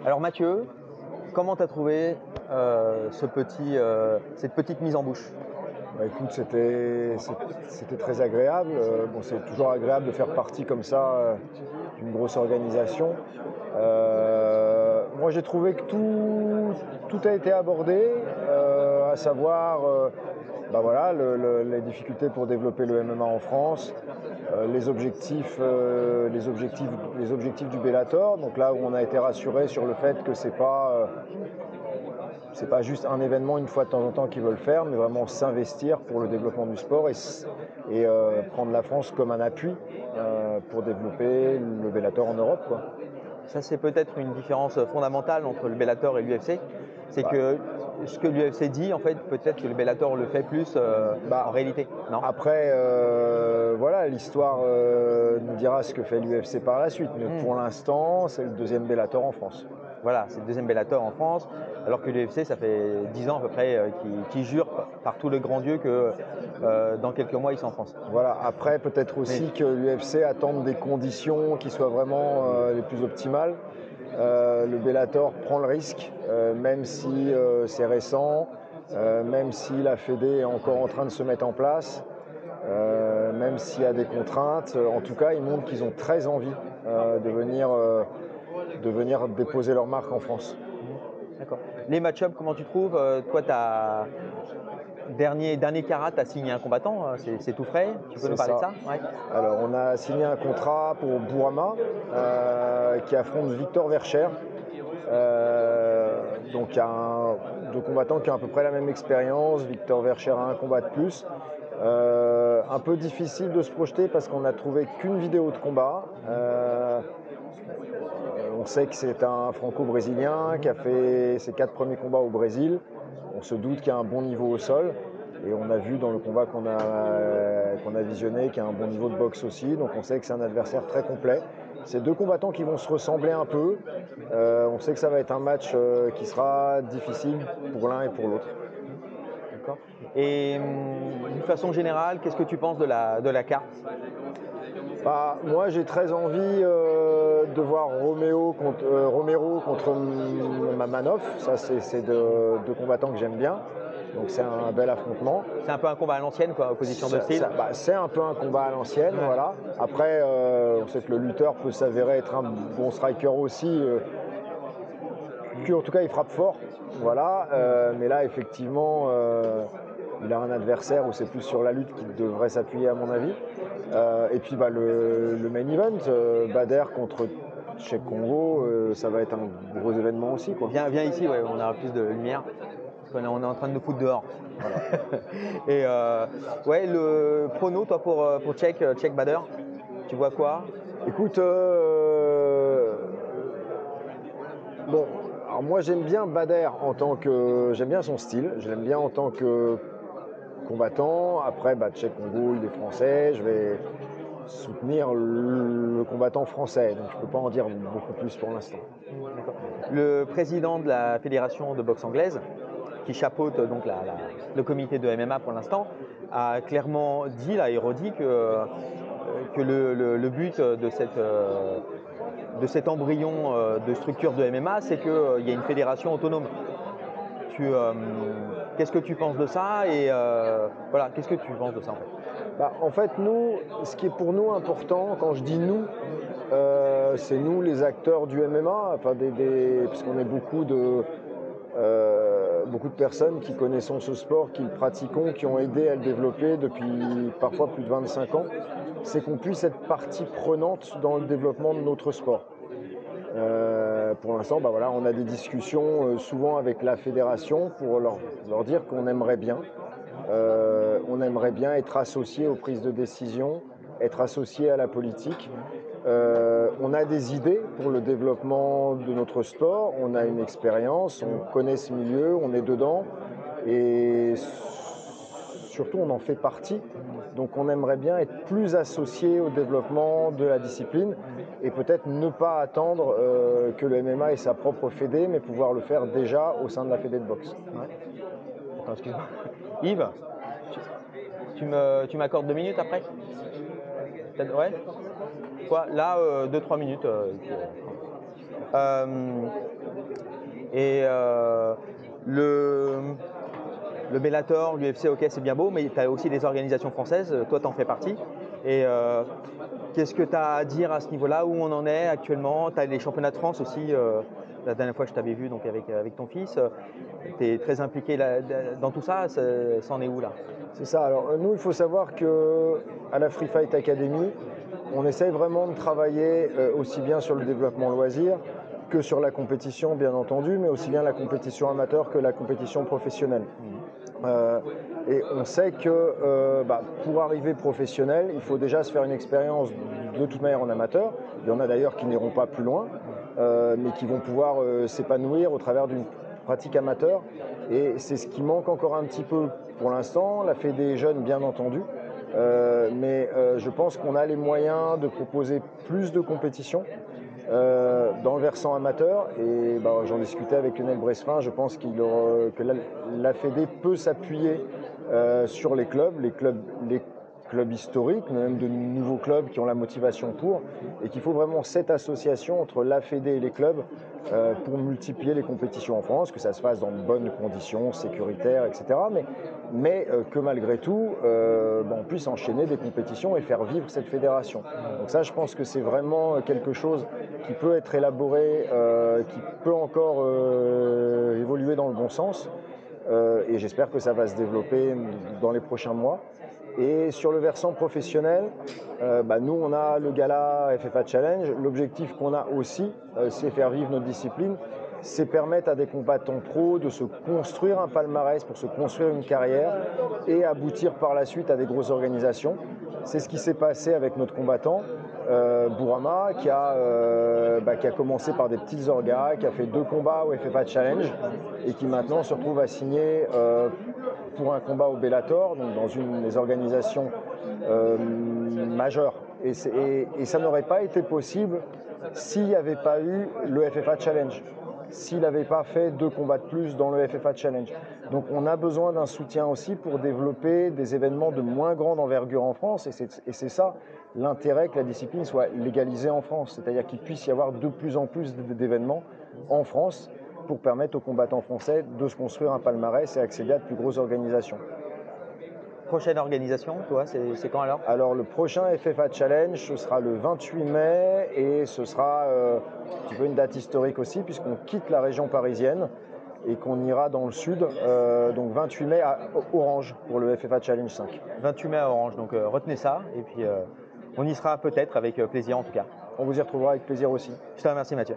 Alors Mathieu, comment tu as trouvé cette petite mise en bouche? Bah, écoute, c'était très agréable. Bon, c'est toujours agréable de faire partie comme ça d'une grosse organisation. Moi, j'ai trouvé que tout a été abordé, à savoir bah voilà, les difficultés pour développer le MMA en France, les objectifs du Bellator. Donc là où on a été rassuré sur le fait que c'est pas juste un événement une fois de temps en temps qu'ils veulent faire, mais vraiment s'investir pour le développement du sport et prendre la France comme un appui pour développer le Bellator en Europe, quoi. Ça, c'est peut-être une différence fondamentale entre le Bellator et l'UFC. C'est Bah, que ce que l'UFC dit, en fait, peut-être que le Bellator le fait plus en bah, réalité, non? Après, voilà, l'histoire nous dira ce que fait l'UFC par la suite, mais pour l'instant, c'est le deuxième Bellator en France. Voilà, c'est le deuxième Bellator en France, alors que l'UFC, ça fait 10 ans à peu près qu'ils jurent par tous les grands dieux que dans quelques mois, ils sont en France. Voilà. Après, peut-être Mais aussi que l'UFC attende des conditions qui soient vraiment les plus optimales. Le Bellator prend le risque, même si c'est récent, même si la Fédé est encore en train de se mettre en place, même s'il y a des contraintes. En tout cas, ils montrent qu'ils ont très envie de venir déposer leur marque en France. d'accord. Les match-ups, comment tu trouves? Toi, dernier Karat, tu as signé un combattant, c'est tout frais. Tu peux nous C'est parler de ça. ça? Ouais. Alors, on a signé un contrat pour Bourama, qui affronte Victor Vercher. Donc, il y a deux combattants qui ont à peu près la même expérience. Victor Vercher a un combat de plus. Un peu difficile de se projeter parce qu'on n'a trouvé qu'une vidéo de combat. On sait que c'est un franco-brésilien qui a fait ses 4 premiers combats au Brésil. On se doute qu'il a un bon niveau au sol. Et on a vu dans le combat qu'on a visionné qu'il y a un bon niveau de boxe aussi. Donc on sait que c'est un adversaire très complet. C'est deux combattants qui vont se ressembler un peu. On sait que ça va être un match qui sera difficile pour l'un et pour l'autre. D'accord. Et d'une façon générale, qu'est-ce que tu penses de la carte? Bah, moi j'ai très envie de voir Romero contre Mamanov. Ça c'est deux combattants que j'aime bien. Donc c'est un bel affrontement. C'est un peu un combat à l'ancienne, quoi, opposition de style. C'est un peu un combat à l'ancienne, Ouais. voilà. Après, on sait que le lutteur peut s'avérer être un bon striker aussi. En tout cas, il frappe fort, voilà. Mais là, effectivement, il a un adversaire où c'est plus sur la lutte qu'il devrait s'appuyer, à mon avis. Et puis, bah, le main event, Bader contre Cheikh Congo, ça va être un gros événement aussi, quoi. Viens ici, ouais, on aura plus de lumière. Parce qu'on est en train de nous foutre dehors. Voilà. Et ouais, le prono, toi, pour Cheikh Bader, tu vois quoi? Écoute, bon, alors moi j'aime bien Bader j'aime bien son style, je l'aime bien en tant que combattant. Après, bah, Cheikh Congo, il est français, je vais soutenir le combattant français, donc je ne peux pas en dire beaucoup plus pour l'instant. Le président de la fédération de boxe anglaise, qui chapeaute donc le comité de MMA pour l'instant, a clairement dit, là, et redit que le but de cet embryon de structure de MMA, c'est qu'il y a une fédération autonome. Qu'est-ce que tu penses de ça? Et voilà, qu'est-ce que tu penses de ça en fait? Bah, en fait, nous, ce qui est pour nous important, quand je dis nous, c'est nous les acteurs du MMA, enfin parce qu'on est beaucoup de personnes qui connaissons ce sport, qui le pratiquons, qui ont aidé à le développer depuis parfois plus de 25 ans, c'est qu'on puisse être partie prenante dans le développement de notre sport. Pour l'instant, bah voilà, on a des discussions souvent avec la fédération pour leur dire qu'on aimerait bien. On aimerait bien être associé aux prises de décision, être associé à la politique. On a des idées pour le développement de notre sport, on a une expérience, on connaît ce milieu, on est dedans et surtout on en fait partie. Donc on aimerait bien être plus associé au développement de la discipline et peut-être ne pas attendre que le MMA ait sa propre fédé, mais pouvoir le faire déjà au sein de la fédé de boxe. Ouais. Attends, excuse-moi. Yves, tu m'accordes 2 minutes après? Ouais. Quoi? Là, 2-3 minutes. Et le Bellator, l'UFC, ok, c'est bien beau, mais tu as aussi des organisations françaises, toi tu en fais partie. Et qu'est-ce que tu as à dire à ce niveau-là, où on en est actuellement? Tu as les championnats de France aussi, la dernière fois que je t'avais vu donc avec ton fils. Tu es très impliqué dans tout ça, ça en est où là? C'est ça. Alors nous, il faut savoir qu'à la Free Fight Academy, on essaye vraiment de travailler aussi bien sur le développement loisir que sur la compétition, bien entendu, mais aussi bien la compétition amateur que la compétition professionnelle. Et on sait que pour arriver professionnel, il faut déjà se faire une expérience de toute manière en amateur. Il y en a d'ailleurs qui n'iront pas plus loin, mais qui vont pouvoir s'épanouir au travers d'une pratique amateur. Et c'est ce qui manque encore un petit peu pour l'instant. La Fédé jeune, bien entendu. Mais je pense qu'on a les moyens de proposer plus de compétitions dans le versant amateur. Et j'en discutais avec Lionel Bressefin. Je pense que la Fédé peut s'appuyer sur les clubs historiques, mais même de nouveaux clubs qui ont la motivation pour, et qu'il faut vraiment cette association entre la Fédé et les clubs pour multiplier les compétitions en France, que ça se fasse dans de bonnes conditions sécuritaires, etc. Mais que malgré tout, on puisse enchaîner des compétitions et faire vivre cette fédération. Donc ça, je pense que c'est vraiment quelque chose qui peut être élaboré, qui peut encore évoluer dans le bon sens. Et j'espère que ça va se développer dans les prochains mois. Et sur le versant professionnel, nous on a le gala FFA Challenge. L'objectif qu'on a aussi, c'est faire vivre notre discipline, c'est permettre à des combattants pros de se construire un palmarès pour se construire une carrière et aboutir par la suite à des grosses organisations. C'est ce qui s'est passé avec notre combattant, Bourama, qui a commencé par des petites orgas, qui a fait 2 combats au FFA Challenge et qui maintenant se retrouve à signer pour un combat au Bellator, donc dans une des organisations majeures. Et ça n'aurait pas été possible s'il n'y avait pas eu le FFA Challenge, s'il n'avait pas fait 2 combats de plus dans le FFA Challenge. Donc on a besoin d'un soutien aussi pour développer des événements de moins grande envergure en France, et c'est ça l'intérêt que la discipline soit légalisée en France, c'est-à-dire qu'il puisse y avoir de plus en plus d'événements en France pour permettre aux combattants français de se construire un palmarès et accéder à de plus grosses organisations. Prochaine organisation, toi, c'est quand alors? Alors le prochain FFA Challenge, ce sera le 28 mai et ce sera un petit peu une date historique aussi puisqu'on quitte la région parisienne et qu'on ira dans le sud, donc 28 mai à Orange pour le FFA Challenge 5. 28 mai à Orange, donc retenez ça et puis on y sera peut-être avec plaisir en tout cas. On vous y retrouvera avec plaisir aussi. Je te remercie Mathieu.